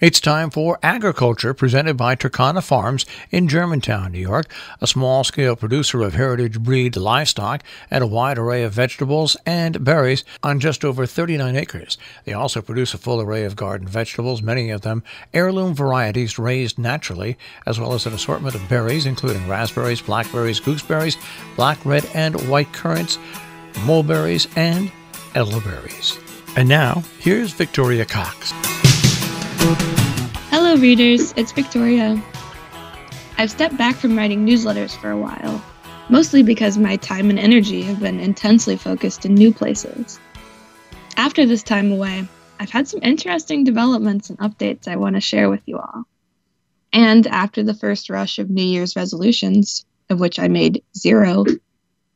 It's time for Agriculture, presented by Turkana Farms in Germantown, New York, a small-scale producer of heritage breed livestock and a wide array of vegetables and berries on just over 39 acres. They also produce a full array of garden vegetables, many of them heirloom varieties raised naturally, as well as an assortment of berries, including raspberries, blackberries, gooseberries, black, red, and white currants, mulberries, and elderberries. And now, here's Victoria Cox. Hello readers, it's Victoria. I've stepped back from writing newsletters for a while, mostly because my time and energy have been intensely focused in new places. After this time away, I've had some interesting developments and updates I want to share with you all. And after the first rush of New Year's resolutions, of which I made 0,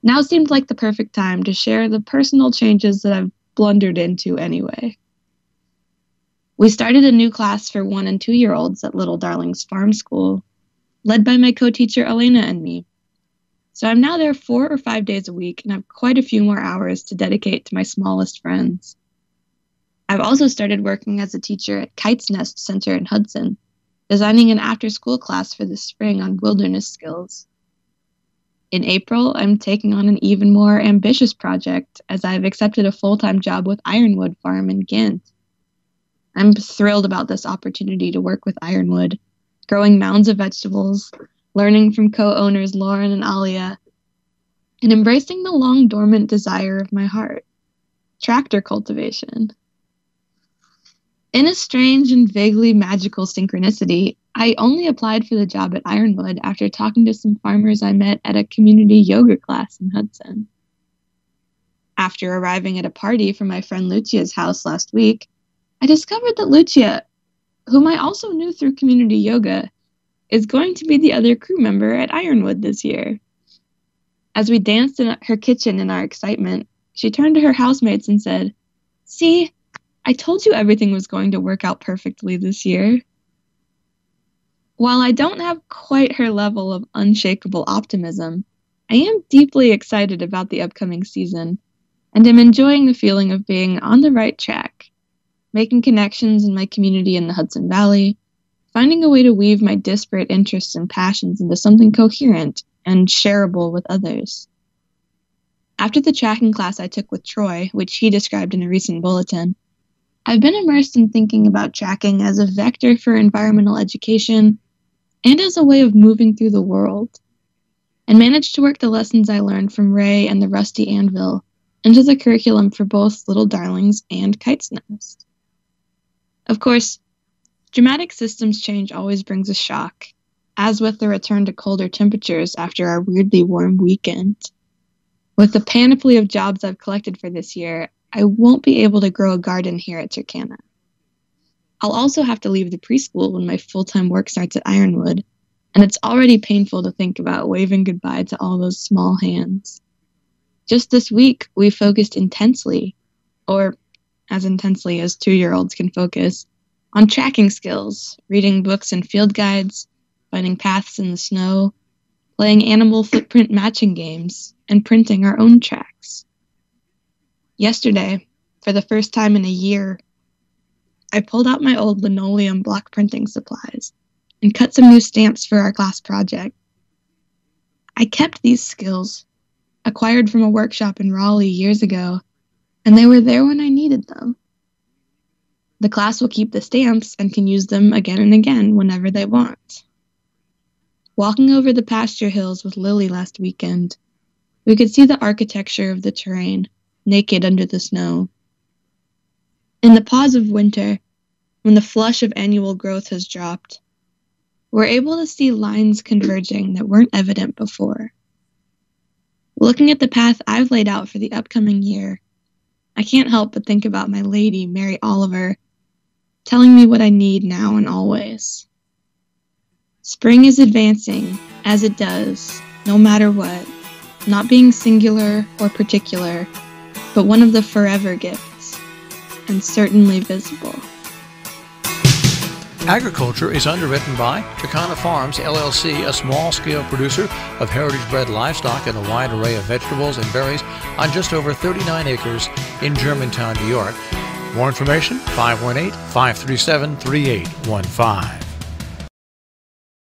now seemed like the perfect time to share the personal changes that I've blundered into anyway. We started a new class for 1- and 2-year-olds at Little Darling's farm school, led by my co-teacher Elena and me. So I'm now there 4 or 5 days a week and have quite a few more hours to dedicate to my smallest friends. I've also started working as a teacher at Kite's Nest Center in Hudson, designing an after-school class for the spring on wilderness skills. In April, I'm taking on an even more ambitious project as I've accepted a full-time job with Ironwood Farm in Ghent. I'm thrilled about this opportunity to work with Ironwood, growing mounds of vegetables, learning from co-owners Lauren and Alia, and embracing the long-dormant desire of my heart, tractor cultivation. In a strange and vaguely magical synchronicity, I only applied for the job at Ironwood after talking to some farmers I met at a community yoga class in Hudson. After arriving at a party for my friend Lucia's house last week, I discovered that Lucia, whom I also knew through community yoga, is going to be the other crew member at Ironwood this year. As we danced in her kitchen in our excitement, she turned to her housemates and said, "See, I told you everything was going to work out perfectly this year." While I don't have quite her level of unshakable optimism, I am deeply excited about the upcoming season, and am enjoying the feeling of being on the right track, making connections in my community in the Hudson Valley, finding a way to weave my disparate interests and passions into something coherent and shareable with others. After the tracking class I took with Troy, which he described in a recent bulletin, I've been immersed in thinking about tracking as a vector for environmental education and as a way of moving through the world, and managed to work the lessons I learned from Ray and the Rusty Anvil into the curriculum for both Little Darlings and Kite's Nest. Of course, dramatic systems change always brings a shock, as with the return to colder temperatures after our weirdly warm weekend. With the panoply of jobs I've collected for this year, I won't be able to grow a garden here at Turkana. I'll also have to leave the preschool when my full-time work starts at Ironwood, and it's already painful to think about waving goodbye to all those small hands. Just this week, we focused intensely, or as intensely as 2-year-olds can focus, on tracking skills, reading books and field guides, finding paths in the snow, playing animal footprint matching games, and printing our own tracks. Yesterday, for the first time in a year, I pulled out my old linoleum block printing supplies and cut some new stamps for our class project. I kept these skills, acquired from a workshop in Raleigh years ago, and they were there when I needed them. The class will keep the stamps and can use them again and again whenever they want. Walking over the pasture hills with Lily last weekend, we could see the architecture of the terrain, naked under the snow. In the pause of winter, when the flush of annual growth has dropped, we're able to see lines converging that weren't evident before. Looking at the path I've laid out for the upcoming year, I can't help but think about my lady, Mary Oliver, telling me what I need now and always. Spring is advancing, as it does, no matter what, not being singular or particular, but one of the forever gifts, and certainly visible. Agriculture is underwritten by Turkana Farms, LLC, a small-scale producer of heritage-bred livestock and a wide array of vegetables and berries on just over 39 acres in Germantown, New York. More information, 518-537-3815.